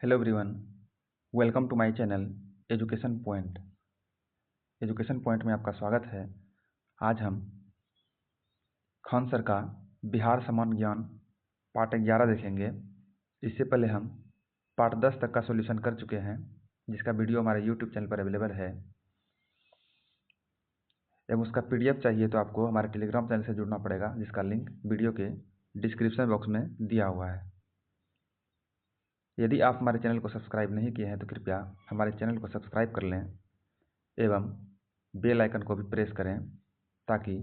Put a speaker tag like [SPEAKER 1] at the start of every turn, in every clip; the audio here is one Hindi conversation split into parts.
[SPEAKER 1] Hello everyone, welcome to my channel Education Point. Education Point में आपका स्वागत है। आज हम खान सर का बिहार सामान्य ज्ञान पार्ट 11 देखेंगे। इससे पहले हम पार्ट 10 तक का सॉल्यूशन कर चुके हैं, जिसका वीडियो हमारे यूट्यूब चैनल पर अवेलेबल है। एवं उसका PDF चाहिए तो आपको हमारे टेलीग्राम चैनल से जुड़ना पड़ेगा, जिसका लिंक वीडियो के डिस्क्रिप्शन बॉक्स में दिया हुआ है। यदि आप हमारे चैनल को सब्सक्राइब नहीं किए हैं तो कृपया हमारे चैनल को सब्सक्राइब कर लें एवं बेल आइकन को भी प्रेस करें, ताकि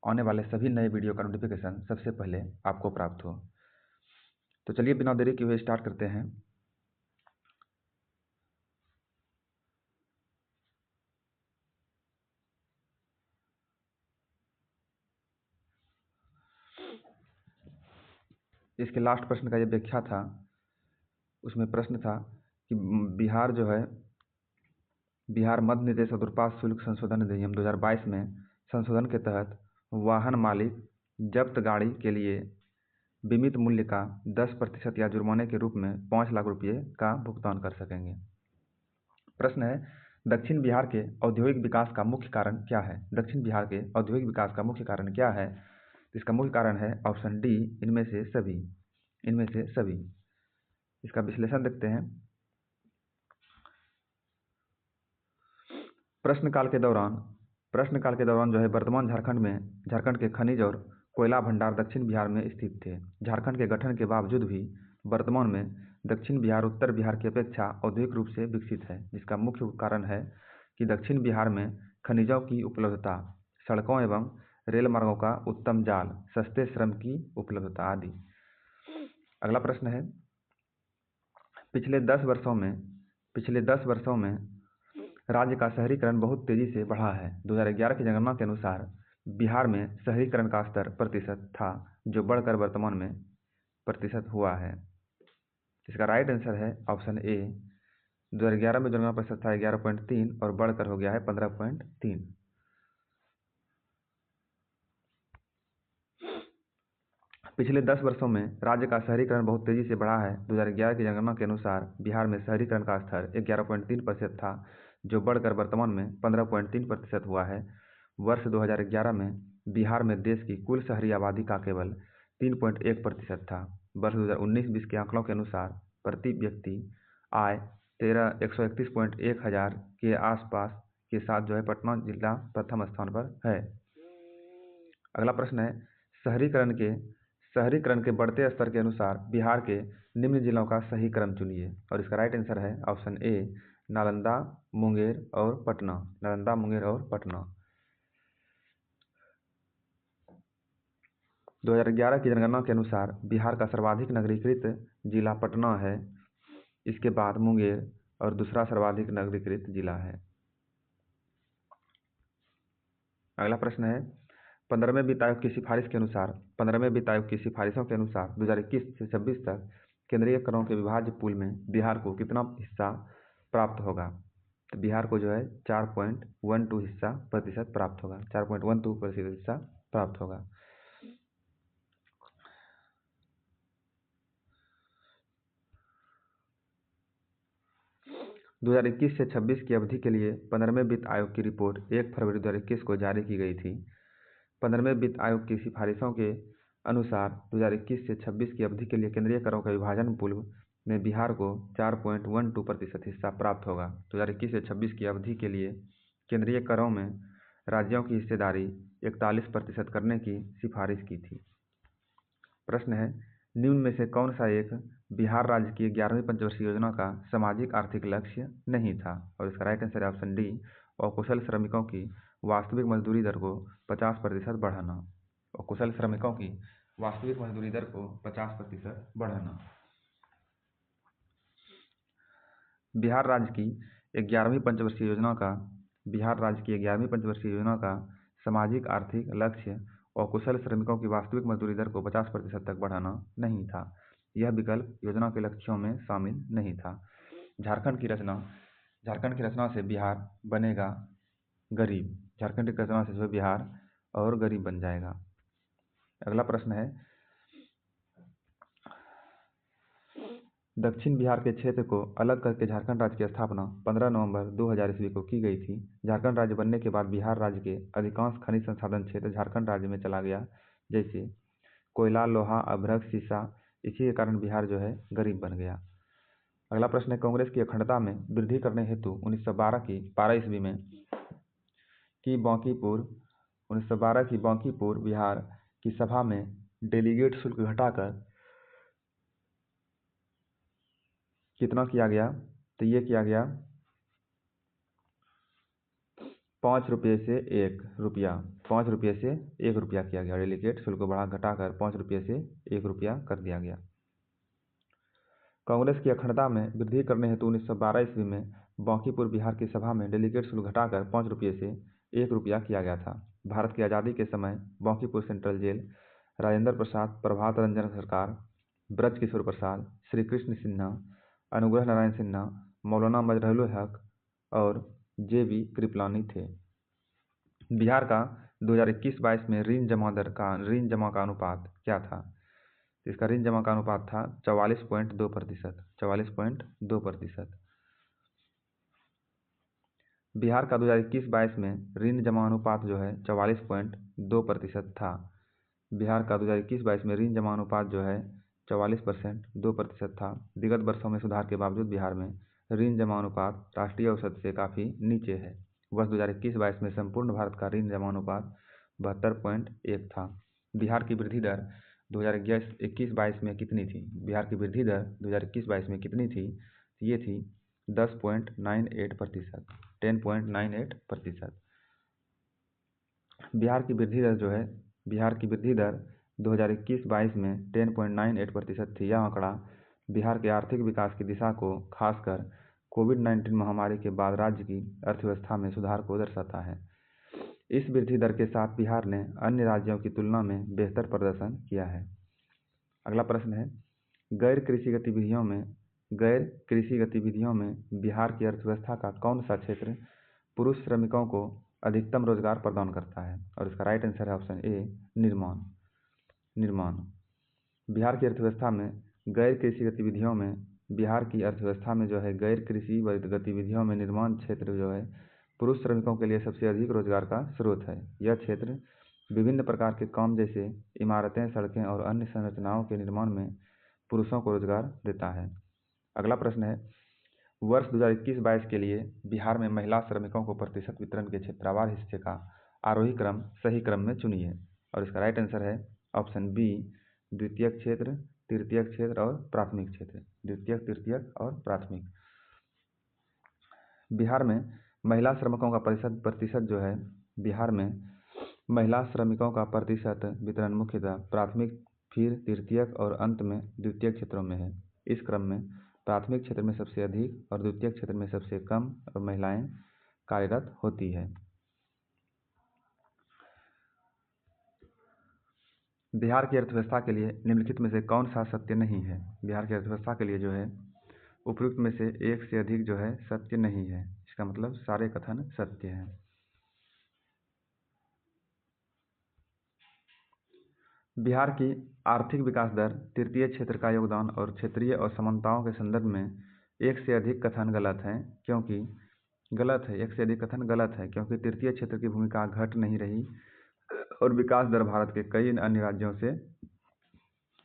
[SPEAKER 1] आने वाले सभी नए वीडियो का नोटिफिकेशन सबसे पहले आपको प्राप्त हो। तो चलिए बिना देरी किए हुए स्टार्ट करते हैं। इसके लास्ट प्रश्न का ये व्याख्या था। उसमें प्रश्न था कि बिहार जो है, बिहार मध्य निर्देश और दूरपास शुल्क संशोधन अधिनियम 2022 में संशोधन के तहत वाहन मालिक जब्त गाड़ी के लिए बीमित मूल्य का 10% या जुर्माने के रूप में 5 लाख रुपये का भुगतान कर सकेंगे। प्रश्न है, दक्षिण बिहार के औद्योगिक विकास का मुख्य कारण क्या है? दक्षिण बिहार के औद्योगिक विकास का मुख्य कारण क्या है? इसका मुख्य कारण है ऑप्शन डी, इनमें से सभी। इनमें से सभी। इसका विश्लेषण देखते हैं। प्रश्नकाल के दौरान जो है, वर्तमान झारखंड के खनिज और कोयला भंडार दक्षिण बिहार में स्थित थे। झारखंड के गठन के बावजूद भी वर्तमान में दक्षिण बिहार उत्तर बिहार की अपेक्षा औद्योगिक रूप से विकसित है, जिसका मुख्य कारण है कि दक्षिण बिहार में खनिजों की उपलब्धता, सड़कों एवं रेल मार्गों का उत्तम जाल, सस्ते श्रम की उपलब्धता आदि। अगला प्रश्न है, पिछले 10 वर्षों में राज्य का शहरीकरण बहुत तेजी से बढ़ा है। 2011 की जनगणना के अनुसार बिहार में शहरीकरण का स्तर प्रतिशत था, जो बढ़कर वर्तमान में प्रतिशत हुआ है। इसका राइट आंसर है ऑप्शन ए। 2011 में जनगणना प्रतिशत था 11.3 और बढ़कर हो गया है 15.3। पिछले 10 वर्षों में राज्य का शहरीकरण बहुत तेजी से बढ़ा है। 2011 की जनगणना के अनुसार बिहार में शहरीकरण का स्तर 11.3% था, जो बढ़कर वर्तमान में 15.3% हुआ है। वर्ष 2011 में बिहार में देश की कुल शहरी आबादी का केवल 3.1% था। वर्ष 2019-20 के आंकड़ों के अनुसार प्रति व्यक्ति आय 131.1 हजार के आसपास के साथ जो है पटना जिला प्रथम स्थान पर है। अगला प्रश्न है, शहरीकरण के बढ़ते स्तर के अनुसार बिहार के निम्न जिलों का सही क्रम चुनिए। और इसका राइट आंसर है ऑप्शन ए, नालंदा, मुंगेर और पटना। नालंदा, मुंगेर और पटना। 2011 की जनगणना के अनुसार बिहार का सर्वाधिक नगरीकृत जिला पटना है। इसके बाद मुंगेर और दूसरा सर्वाधिक नगरीकृत जिला है। अगला प्रश्न है, 15वें वित्त आयोग की सिफारिशों के अनुसार 2021 से 26 तक केंद्रीय करों के विभाज्य पूल में बिहार को कितना हिस्सा प्राप्त होगा? तो बिहार को जो है 4.12 प्रतिशत प्राप्त होगा। 4.12% हिस्सा प्राप्त होगा। दो 2021 से 26 की अवधि के लिए 15वें वित्त आयोग की रिपोर्ट 1 फरवरी 2021 को जारी की गई थी। 15वें वित्त आयोग की सिफारिशों के अनुसार 2021 से 26 की अवधि के लिए केंद्रीय करों का विभाजन पूल में बिहार को 4.12% हिस्सा प्राप्त होगा। 2021 से 26 की अवधि के लिए केंद्रीय करों में राज्यों की हिस्सेदारी 41% करने की सिफारिश की थी। प्रश्न है, निम्न में से कौन सा एक बिहार राज्य की 11वीं पंचवर्षीय योजना का सामाजिक आर्थिक लक्ष्य नहीं था? और इसका राइट आंसर है ऑप्शन डी, अकुशल श्रमिकों की वास्तविक मजदूरी दर को 50% बढ़ाना। अकुशल श्रमिकों की वास्तविक मजदूरी दर को 50% बढ़ाना। बिहार राज्य की 11वीं पंचवर्षीय योजना का सामाजिक आर्थिक लक्ष्य अकुशल श्रमिकों की वास्तविक मजदूरी दर को 50% तक बढ़ाना नहीं था। यह विकल्प योजना के लक्ष्यों में शामिल नहीं था। झारखंड की रचना से बिहार बनेगा गरीब। झारखंड की रचना से जो है बिहार और गरीब बन जाएगा। अगला प्रश्न है, दक्षिण बिहार के क्षेत्र को अलग करके झारखंड राज्य की स्थापना 15 नवंबर 2000 ईस्वी को की गई थी। झारखंड राज्य बनने के बाद बिहार राज्य के अधिकांश खनिज संसाधन क्षेत्र झारखंड राज्य में चला गया, जैसे कोयला, लोहा, अभ्रक, सीसा। इसी के कारण बिहार जो है गरीब बन गया। अगला प्रश्न है, कांग्रेस की अखंडता में वृद्धि करने हेतु 1912 ईस्वी में की बांकीपुर बिहार की सभा में डेलीगेट शुल्क घटाकर कितना किया गया? तो ये किया गया 5 रुपये से 1 रुपया। 5 रुपये से 1 रुपया किया गया। डेलीगेट शुल्क को घटाकर 5 रुपये से 1 रुपया कर दिया गया। कांग्रेस की अखंडता में वृद्धि करने हेतु 1912 ईस्वी में बांकीपुर बिहार की सभा में डेलीगेट शुल्क घटाकर 5 रुपये से 1 रुपया किया गया था। भारत की आज़ादी के समय बांकीपुर सेंट्रल जेल राजेंद्र प्रसाद, प्रभात रंजन सरकार, ब्रज किशोर प्रसाद, श्री कृष्ण सिन्हा, अनुग्रह नारायण सिन्हा, मौलाना मजहरूल हक और JB कृपलानी थे। बिहार का 2021-22 में ऋण जमा का अनुपात क्या था? इसका ऋण जमा का अनुपात था 44.2%। 44.2%। बिहार का 2021-22 में ऋण जमा अनुपात जो है 44.2% था। बिहार का 2021-22 में ऋण जमा अनुपात जो है 44.2% था। विगत वर्षों में सुधार के बावजूद बिहार में ऋण जमा अनुपात राष्ट्रीय औसत से काफ़ी नीचे है। वर्ष 2021-22 में संपूर्ण भारत का ऋण जमा अनुपात 72.1 था। बिहार की वृद्धि दर 2021-22 में कितनी थी? बिहार की वृद्धि दर 2021-22 में कितनी थी? ये थी 10.98%। 10.98%। बिहार की वृद्धि दर 2021-22 में 10.98% थी। यह आंकड़ा बिहार के आर्थिक विकास की दिशा को, खासकर कोविड-19 महामारी के बाद राज्य की अर्थव्यवस्था में सुधार को दर्शाता है। इस वृद्धि दर के साथ बिहार ने अन्य राज्यों की तुलना में बेहतर प्रदर्शन किया है। अगला प्रश्न है, गैर कृषि गतिविधियों में बिहार की अर्थव्यवस्था का कौन सा क्षेत्र पुरुष श्रमिकों को अधिकतम रोजगार प्रदान करता है? और इसका राइट आंसर है ऑप्शन ए, निर्माण। बिहार की अर्थव्यवस्था में गैर कृषि गतिविधियों में जो है गैर कृषि गतिविधियों में निर्माण क्षेत्र जो है पुरुष श्रमिकों के लिए सबसे अधिक रोजगार का स्रोत है। यह क्षेत्र विभिन्न प्रकार के काम जैसे इमारतें, सड़कें और अन्य संरचनाओं के निर्माण में पुरुषों को रोजगार देता है। अगला प्रश्न है, वर्ष 2021-22 के लिए बिहार में महिला श्रमिकों को प्रतिशत वितरण के क्षेत्रवार हिस्से का आरोही क्रम सही क्रम में चुनिए। और इसका राइट आंसर है ऑप्शन बी, द्वितीयक क्षेत्र, तृतीयक क्षेत्र और प्राथमिक क्षेत्र। द्वितीयक, तृतीयक और प्राथमिक। बिहार में महिला श्रमिकों का प्रतिशत जो है, बिहार में महिला श्रमिकों का प्रतिशत वितरण मुख्यतः प्राथमिक, फिर तृतीयक और अंत में द्वितीयक क्षेत्रों में है। इस क्रम में प्राथमिक क्षेत्र में सबसे अधिक और द्वितीयक क्षेत्र में सबसे कम और महिलाएं कार्यरत होती है। बिहार की अर्थव्यवस्था के लिए निम्नलिखित में से कौन सा सत्य नहीं है? बिहार की अर्थव्यवस्था के लिए जो है उपयुक्त में से एक से अधिक जो है सत्य नहीं है। इसका मतलब सारे कथन सत्य हैं। बिहार की आर्थिक विकास दर, तृतीय क्षेत्र का योगदान और क्षेत्रीय असमानताओं के संदर्भ में एक से अधिक कथन गलत है, क्योंकि एक से अधिक कथन गलत है क्योंकि तृतीय क्षेत्र की भूमिका घट नहीं रही और विकास दर भारत के कई अन्य राज्यों से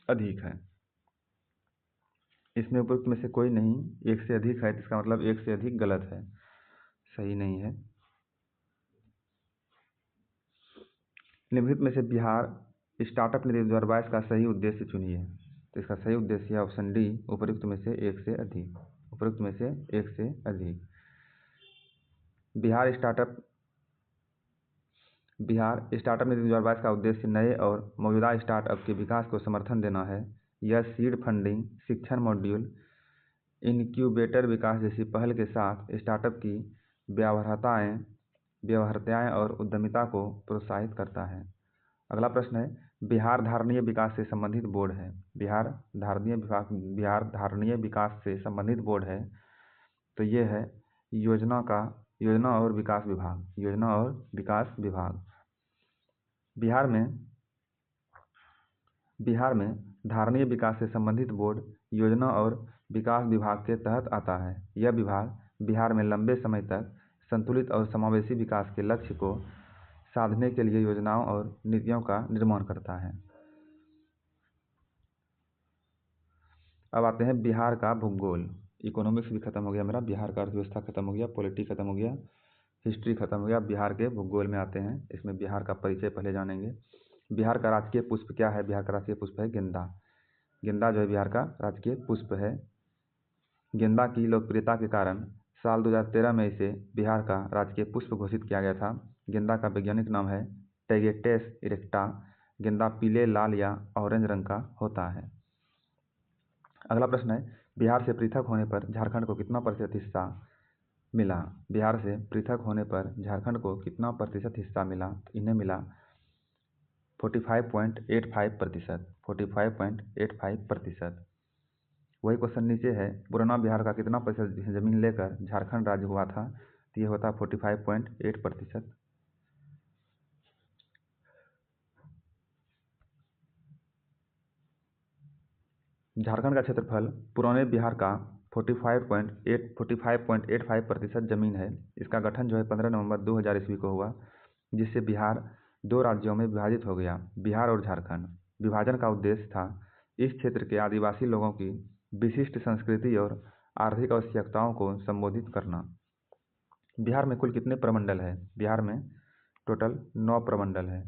[SPEAKER 1] अधिक है। इसमें उपयुक्त में से कोई नहीं, एक से अधिक है, इसका मतलब एक से अधिक गलत है, सही नहीं है। निम्नलिखित में से बिहार स्टार्टअप नीति 2022 का सही उद्देश्य चुनिए। तो इसका सही उद्देश्य है ऑप्शन डी, उपयुक्त में से एक से अधिक। उपयुक्त में से एक से अधिक। बिहार स्टार्टअप नीति 2022 का उद्देश्य नए और मौजूदा स्टार्टअप के विकास को समर्थन देना है। यह सीड फंडिंग, शिक्षण मॉड्यूल, इनक्यूबेटर विकास जैसी पहल के साथ स्टार्टअप की व्यवहार्यताएं और उद्यमिता को प्रोत्साहित करता है। अगला प्रश्न है, बिहार धारणीय विकास से संबंधित बोर्ड है। बिहार धारणीय विकास से संबंधित बोर्ड है, तो ये है योजना और विकास विभाग। बिहार में धारणीय विकास से संबंधित बोर्ड योजना और विकास विभाग के तहत आता है। यह विभाग बिहार में लंबे समय तक संतुलित और समावेशी विकास के लक्ष्य को साधने के लिए योजनाओं और नीतियों का निर्माण करता है। अब आते हैं बिहार का भूगोल। इकोनॉमिक्स भी खत्म हो गया मेरा, बिहार का अर्थव्यवस्था खत्म हो गया, पॉलिटी खत्म हो गया, हिस्ट्री खत्म हो गया। बिहार के भूगोल में आते हैं। इसमें बिहार का परिचय पहले जानेंगे। बिहार का राजकीय पुष्प क्या है? बिहार का राजकीय पुष्प है गेंदा। गेंदा जो है बिहार का राजकीय पुष्प है। गेंदा की लोकप्रियता के कारण साल 2013 में इसे बिहार का राजकीय पुष्प घोषित किया गया था। गेंदा का वैज्ञानिक नाम है टैगेटेस इरेक्टा। गेंदा पीले, लाल या ऑरेंज रंग का होता है। अगला प्रश्न है, बिहार से पृथक होने पर झारखंड को कितना प्रतिशत हिस्सा मिला? बिहार से पृथक होने पर झारखंड को कितना प्रतिशत हिस्सा मिला? तो इन्हें मिला 45.85%। 45.85%। वही क्वेश्चन नीचे है, पुराना बिहार का कितना प्रतिशत जमीन लेकर झारखंड राज्य हुआ था? तो ये होता 45.8%। झारखंड का क्षेत्रफल पुराने बिहार का 45.85% जमीन है। इसका गठन जो है 15 नवंबर 2000 ईस्वी को हुआ, जिससे बिहार दो राज्यों में विभाजित हो गया, बिहार और झारखंड। विभाजन का उद्देश्य था इस क्षेत्र के आदिवासी लोगों की विशिष्ट संस्कृति और आर्थिक आवश्यकताओं को संबोधित करना। बिहार में कुल कितने प्रमंडल है? बिहार में टोटल 9 प्रमंडल है।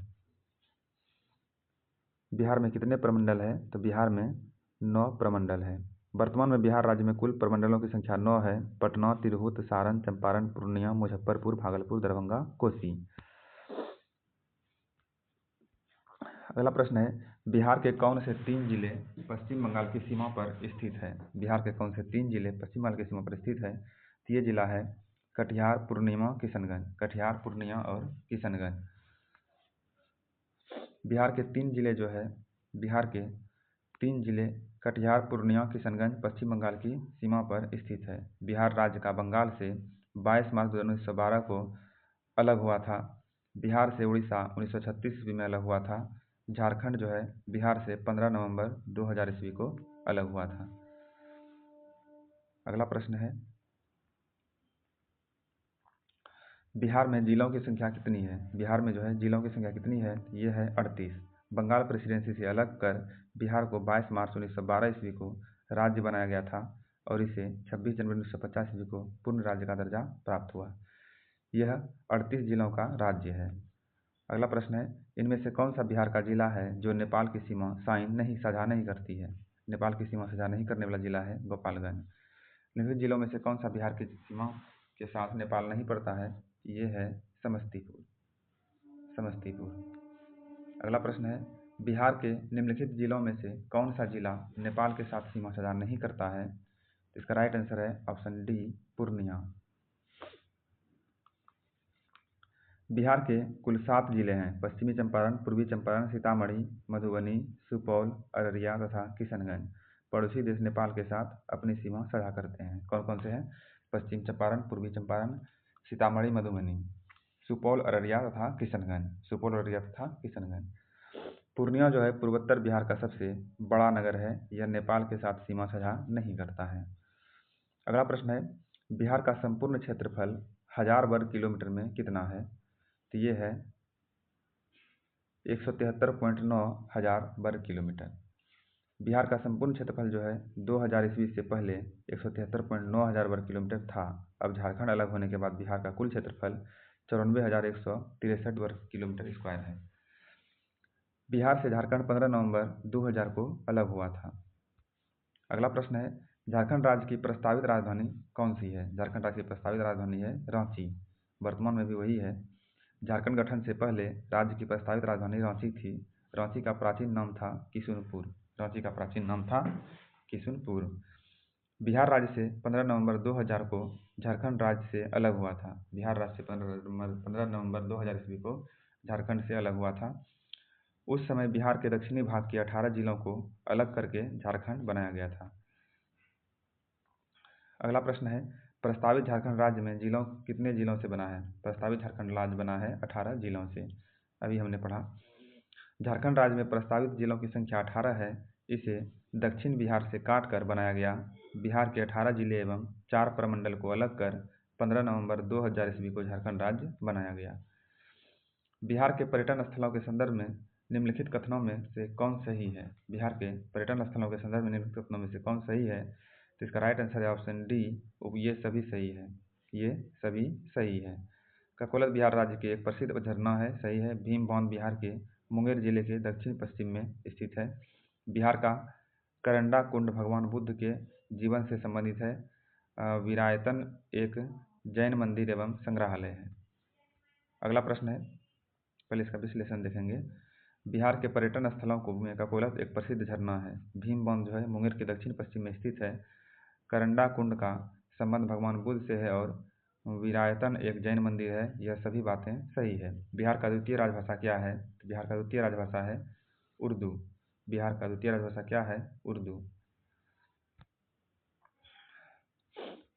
[SPEAKER 1] बिहार में कितने प्रमंडल है? तो बिहार में 9 प्रमंडल है। वर्तमान में बिहार राज्य में कुल प्रमंडलों की संख्या 9 है। पटना, तिरहुत, सारण, चंपारण, पूर्णिया, मुजफ्फरपुर, भागलपुर, दरभंगा, कोसी। अगला प्रश्न है, बिहार के कौन से 3 जिले पश्चिम बंगाल की सीमा पर स्थित है? बिहार के कौन से 3 जिले पश्चिम बंगाल की सीमा पर स्थित है? तो ये जिला है कटिहार, पूर्णिया, किशनगंज। कटिहार, पूर्णिया और किशनगंज। बिहार के 3 जिले जो है, बिहार के 3 जिले कटिहार, पूर्णिया, किशनगंज पश्चिम बंगाल की सीमा पर स्थित है। बिहार राज्य का बंगाल से 22 मार्च 1912 को अलग हुआ था। बिहार से उड़ीसा 1936 ईस्वी में अलग हुआ था। झारखंड जो है बिहार से 15 नवंबर 2000 ईस्वी को अलग हुआ था। अगला प्रश्न है, बिहार में जिलों की संख्या कितनी है? बिहार में जो है जिलों की संख्या कितनी है? ये है 38। बंगाल प्रेसिडेंसी से अलग कर बिहार को 22 मार्च 1912 ईस्वी को राज्य बनाया गया था और इसे 26 जनवरी 1950 ईस्वी को पूर्ण राज्य का दर्जा प्राप्त हुआ। यह 38 जिलों का राज्य है। अगला प्रश्न है, इनमें से कौन सा बिहार का जिला है जो नेपाल की सीमा साझा नहीं करती है? नेपाल की सीमा साझा नहीं करने वाला जिला है गोपालगंज। निम्नलिखित जिलों में से कौन सा बिहार की सीमा के साथ नेपाल नहीं पड़ता है? ये है समस्तीपुर। समस्तीपुर। अगला प्रश्न है, बिहार के निम्नलिखित जिलों में से कौन सा जिला नेपाल के साथ सीमा साझा नहीं करता है? इसका राइट आंसर है ऑप्शन डी, पूर्णिया। बिहार के कुल 7 जिले हैं, पश्चिमी चंपारण, पूर्वी चंपारण, सीतामढ़ी, मधुबनी, सुपौल, अररिया तथा किशनगंज। पड़ोसी देश नेपाल के साथ अपनी सीमा साझा करते हैं। कौन कौन से हैं? पश्चिम चंपारण, पूर्वी चंपारण, सीतामढ़ी, मधुबनी, सुपौल, अररिया तथा किशनगंज। सुपौल, अररिया तथा किशनगंज। पूर्णिया जो है पूर्वोत्तर बिहार का सबसे बड़ा नगर है। यह नेपाल के साथ सीमा साझा नहीं करता है। अगला प्रश्न है, बिहार का संपूर्ण क्षेत्रफल 1000 वर्ग किलोमीटर में कितना है? तो ये है 173.9 हजार वर्ग किलोमीटर। बिहार का संपूर्ण क्षेत्रफल जो है 2000 ईस्वी से पहले 173.9 हजार वर्ग किलोमीटर था। अब झारखंड अलग होने के बाद बिहार का कुल क्षेत्रफल 94,163 वर्ग किलोमीटर स्क्वायर है। बिहार से झारखंड 15 नवंबर 2000 को अलग हुआ था। अगला प्रश्न है, झारखंड राज्य की प्रस्तावित राजधानी कौन सी है? झारखंड राज्य की प्रस्तावित राजधानी है रांची। वर्तमान में भी वही है। झारखंड गठन से पहले राज्य की प्रस्तावित राजधानी रांची थी। रांची का प्राचीन नाम था किशुनपुर। रांची का प्राचीन नाम था किशुनपुर। बिहार राज्य से 15 नवंबर 2000 को झारखंड राज्य से अलग हुआ था। बिहार राज्य से 15 नवंबर 2000 ईस्वी को झारखंड से अलग हुआ था। उस समय बिहार के दक्षिणी भाग के 18 जिलों को अलग करके झारखंड बनाया गया था। अगला प्रश्न है, प्रस्तावित झारखंड राज्य में कितने जिलों से बना है? प्रस्तावित झारखंड राज्य बना है 18 जिलों से। अभी हमने पढ़ा। झारखंड राज्य में प्रस्तावित जिलों की संख्या 18 है। इसे दक्षिण बिहार से काट कर बनाया गया। बिहार के 18 जिले एवं 4 प्रमंडल को अलग कर 15 नवंबर 2000 ईस्वी को झारखंड राज्य बनाया गया। बिहार के पर्यटन स्थलों के संदर्भ में निम्नलिखित कथनों में से कौन सही है? बिहार के पर्यटन स्थलों के संदर्भ में निम्नलिखित कथनों में से कौन सही है? तो इसका राइट आंसर है ऑप्शन डी, ये सभी सही है। ये सभी सही है। ककोलत बिहार राज्य के एक प्रसिद्ध झरना है, सही है। भीम बांध बिहार के मुंगेर जिले के दक्षिण पश्चिम में स्थित है। बिहार का करंडा कुंड भगवान बुद्ध के जीवन से संबंधित है। वीरायतन एक जैन मंदिर एवं संग्रहालय है। अगला प्रश्न है, पहले इसका विश्लेषण देखेंगे। बिहार के पर्यटन स्थलों को में ककोलत एक प्रसिद्ध झरना है। भीम बांध जो है मुंगेर के दक्षिण पश्चिम में स्थित है। करंडा कुंड का संबंध भगवान बुद्ध से है और वीरायतन एक जैन मंदिर है। यह सभी बातें सही है। बिहार का द्वितीय राजभाषा क्या है? तो बिहार का द्वितीय राजभाषा है उर्दू। बिहार का द्वितीय राजभाषा क्या है? उर्दू।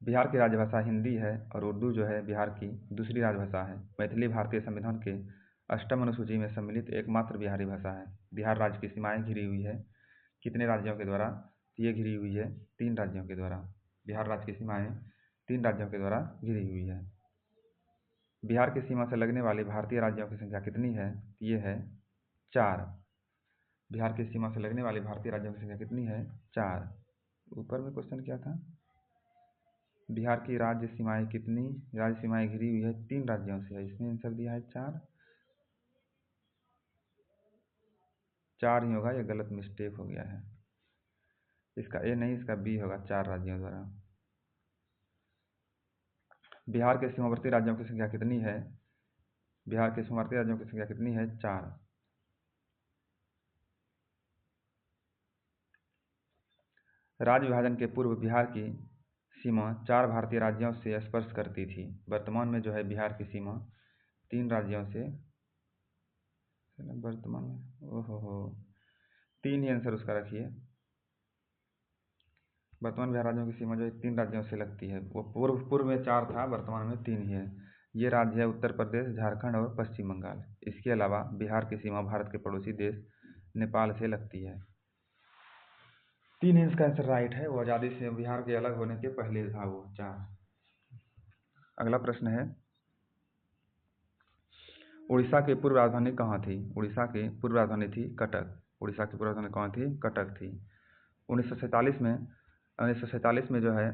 [SPEAKER 1] बिहार की राजभाषा हिंदी है और उर्दू जो है बिहार की दूसरी राजभाषा है। मैथिली भारतीय संविधान के 8वीं अनुसूची में सम्मिलित एकमात्र बिहारी भाषा है। बिहार राज्य की सीमाएं घिरी हुई है कितने राज्यों के द्वारा? ये घिरी हुई है 3 राज्यों के द्वारा। बिहार राज्य की सीमाएं 3 राज्यों के द्वारा घिरी हुई है। बिहार की सीमा से लगने वाले भारतीय राज्यों की संख्या कितनी है? ये है 4। बिहार की सीमा से लगने वाले भारतीय राज्यों की संख्या कितनी है? 4। ऊपर में क्वेश्चन क्या था? बिहार की राज्य सीमाएं कितनी? राज्य सीमाएं घिरी हुई है 3 राज्यों से है। इसमें आंसर दिया है 4। 4 ही होगा, यह गलत मिस्टेक हो गया है। इसका ए नहीं, इसका बी होगा, 4 राज्यों द्वारा। बिहार के सीमावर्ती राज्यों की संख्या कितनी है? बिहार के सीमावर्ती राज्यों की संख्या कितनी है? 4। राज्य विभाजन के पूर्व बिहार की सीमा 4 भारतीय राज्यों से स्पर्श करती थी। वर्तमान में जो है बिहार की सीमा 3 राज्यों से, वर्तमान में ओहो 3 ही आंसर उसका रखिए। वर्तमान बिहार राज्यों की सीमा जो है 3 राज्यों से लगती है। वो पूर्व में 4 था, वर्तमान में 3 ही है। ये राज्य है उत्तर प्रदेश, झारखंड और पश्चिम बंगाल। इसके अलावा बिहार की सीमा भारत के पड़ोसी देश नेपाल से लगती है। 3 ही इसका आंसर राइट है। वो आज़ादी से बिहार के अलग होने के पहले था वो 4। अगला प्रश्न है, उड़ीसा की पूर्व राजधानी कहाँ थी? उड़ीसा की पूर्व राजधानी थी कटक। उड़ीसा की पूर्व राजधानी कहाँ थी? कटक थी। 1947 में जो है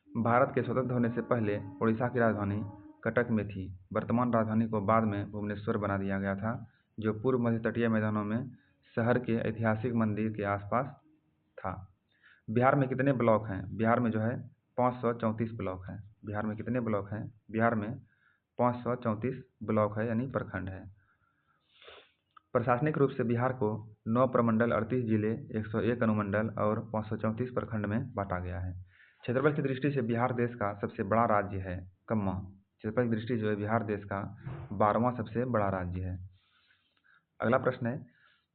[SPEAKER 1] भारत के स्वतंत्र होने से पहले उड़ीसा की राजधानी कटक में थी। वर्तमान राजधानी को बाद में भुवनेश्वर बना दिया गया था, जो पूर्व मध्य तटीय मैदानों में शहर के ऐतिहासिक मंदिर के आसपास था। बिहार में कितने ब्लॉक हैं? बिहार में जो है 534 ब्लॉक हैं। बिहार में कितने ब्लॉक हैं? बिहार में 534 ब्लॉक है, यानी प्रखंड है। प्रशासनिक रूप से बिहार को 9 प्रमंडल, 38 जिले, 101 अनुमंडल और 534 प्रखंड में बांटा गया है। क्षेत्रफल की दृष्टि से बिहार देश का सबसे बड़ा राज्य है, कम्मा। क्षेत्रफल की दृष्टि जो है बिहार देश का 12वां सबसे बड़ा राज्य है। अगला प्रश्न है,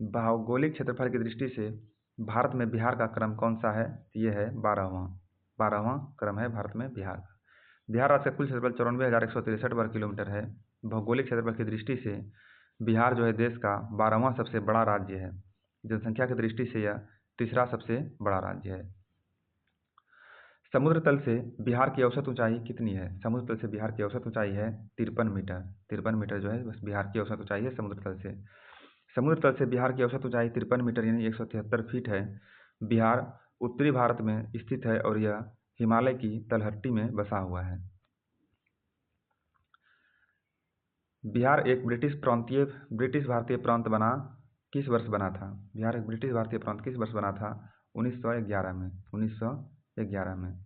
[SPEAKER 1] भौगोलिक क्षेत्रफल की दृष्टि से भारत में बिहार का क्रम कौन सा है? ये है 12वां क्रम है भारत में बिहार का। बिहार राज्य का कुल क्षेत्रफल 94,163 वर्ग किलोमीटर है। भौगोलिक क्षेत्रफल की दृष्टि से बिहार जो है देश का 12वां सबसे बड़ा राज्य है। जनसंख्या की दृष्टि से यह तीसरा सबसे बड़ा राज्य है। समुद्र तल से बिहार की औसत ऊंचाई कितनी है? समुद्र तल से बिहार की औसत ऊंचाई है 53 मीटर। 53 मीटर जो है बस बिहार की औसत ऊंचाई है समुद्र तल से। समुद्र तल से बिहार की औसत ऊंचाई 53 मीटर यानी 173 फीट है। बिहार उत्तरी भारत में स्थित है और यह हिमालय की तलहटी में बसा हुआ है। बिहार एक ब्रिटिश भारतीय प्रांत किस वर्ष बना था? बिहार एक ब्रिटिश भारतीय प्रांत किस वर्ष बना था? 1911 में। 1911 में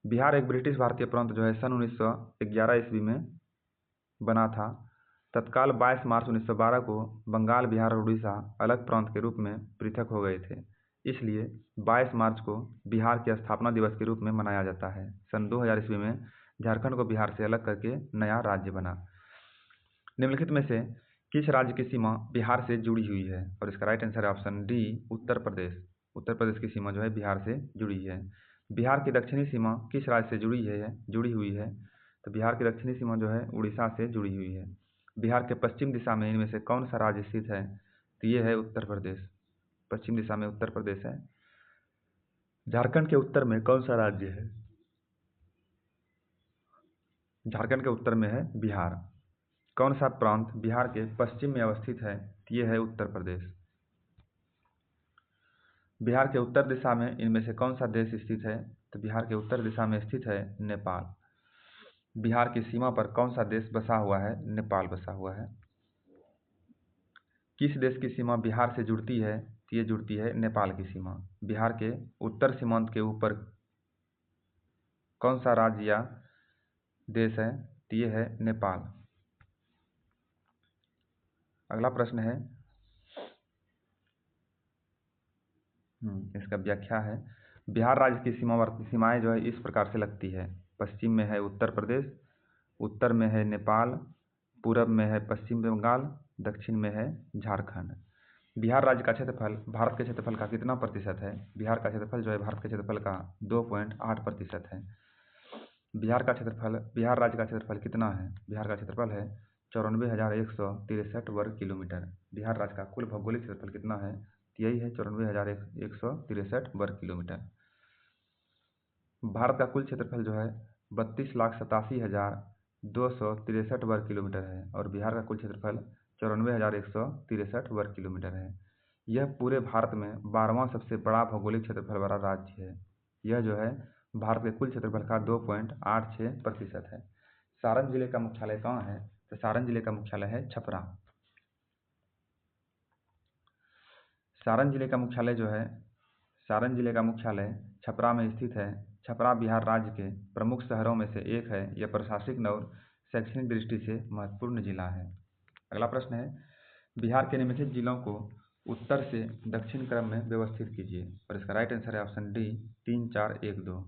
[SPEAKER 1] बिहार एक ब्रिटिश भारतीय प्रांत जो है सन 1911 ईस्वी में बना था। तत्काल 22 मार्च 1912 को बंगाल, बिहार और उड़ीसा अलग प्रांत के रूप में पृथक हो गए थे। इसलिए 22 मार्च को बिहार के स्थापना दिवस के रूप में मनाया जाता है। सन 2000 ईस्वी में झारखंड को बिहार से अलग करके नया राज्य बना। निम्नलिखित में से किस राज्य की सीमा बिहार से जुड़ी हुई है? और इसका राइट आंसर है ऑप्शन डी, उत्तर प्रदेश। उत्तर प्रदेश की सीमा जो है बिहार से जुड़ी है। बिहार की दक्षिणी सीमा किस राज्य से जुड़ी हुई है? तो बिहार की दक्षिणी सीमा जो है उड़ीसा से जुड़ी हुई है। बिहार के पश्चिम दिशा में इनमें से कौन सा राज्य स्थित है? तो ये है उत्तर प्रदेश। पश्चिम दिशा में उत्तर प्रदेश है। झारखंड के उत्तर में कौन सा राज्य है? झारखंड के उत्तर में है बिहार। कौन सा प्रांत बिहार के पश्चिम में अवस्थित है? ये है उत्तर प्रदेश। बिहार के उत्तर दिशा में इनमें से कौन सा देश स्थित है? तो बिहार के उत्तर दिशा में स्थित है नेपाल। बिहार की सीमा पर कौन सा देश बसा हुआ है? नेपाल बसा हुआ है। किस देश की सीमा बिहार से जुड़ती है? तो ये जुड़ती है नेपाल की सीमा। बिहार के उत्तर सीमांत के ऊपर कौन सा राज्य या देश है? तो ये है नेपाल। अगला प्रश्न है, इसका व्याख्या है। बिहार राज्य की सीमावर्ती सीमाएं जो है इस प्रकार से लगती है। पश्चिम में है उत्तर प्रदेश, उत्तर में है नेपाल, पूरब में है पश्चिम बंगाल, दक्षिण में है झारखंड। बिहार राज्य का क्षेत्रफल भारत के क्षेत्रफल का कितना प्रतिशत है? बिहार का क्षेत्रफल जो है भारत के क्षेत्रफल का 2.8% है। बिहार राज्य का क्षेत्रफल कितना है? बिहार का क्षेत्रफल है 94,163 वर्ग किलोमीटर। बिहार राज्य का कुल भौगोलिक क्षेत्रफल कितना है? यही है 94,163 वर्ग किलोमीटर। भारत का कुल क्षेत्रफल जो है 32,87,263 वर्ग किलोमीटर है और बिहार का कुल क्षेत्रफल 94,163 वर्ग किलोमीटर है। यह पूरे भारत में 12वां सबसे बड़ा भौगोलिक क्षेत्रफल वाला राज्य है। यह जो है भारत के कुल क्षेत्रफल का 2.86% है। सारण जिले का मुख्यालय कहाँ है? तो सारण जिले का मुख्यालय है छपरा। सारण जिले का मुख्यालय छपरा में स्थित है। छपरा बिहार राज्य के प्रमुख शहरों में से एक है। यह प्रशासनिक और शैक्षणिक दृष्टि से महत्वपूर्ण जिला है। अगला प्रश्न है, बिहार के निम्नलिखित जिलों को उत्तर से दक्षिण क्रम में व्यवस्थित कीजिए। और इसका राइट आंसर है ऑप्शन डी 3, 4, 1, 2।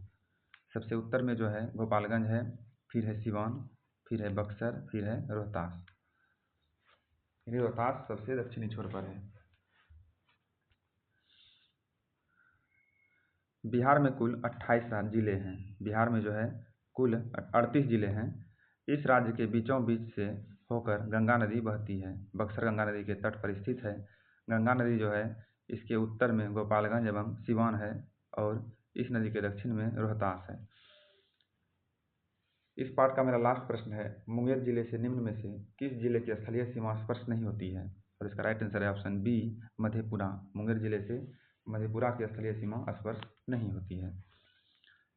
[SPEAKER 1] सबसे उत्तर में जो है गोपालगंज है, फिर है सिवान, फिर है बक्सर, फिर है रोहतास। रोहतास सबसे दक्षिणी छोर पर है। बिहार में कुल 28 जिले हैं। बिहार में जो है कुल 38 जिले हैं। इस राज्य के बीचों बीच से होकर गंगा नदी बहती है। बक्सर गंगा नदी के तट पर स्थित है। गंगा नदी जो है इसके उत्तर में गोपालगंज एवं सिवान है और इस नदी के दक्षिण में रोहतास है। इस पाठ का मेरा लास्ट प्रश्न है, मुंगेर जिले से निम्न में से किस जिले की स्थलीय सीमा स्पष्ट नहीं होती है? और इसका राइट आंसर है ऑप्शन बी मधेपुरा। मुंगेर जिले से मधेपुरा की स्थलीय सीमा स्पष्ट नहीं होती है।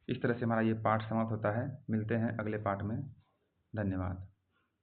[SPEAKER 1] इस तरह से हमारा ये पाठ समाप्त होता है। मिलते हैं अगले पाठ में। धन्यवाद।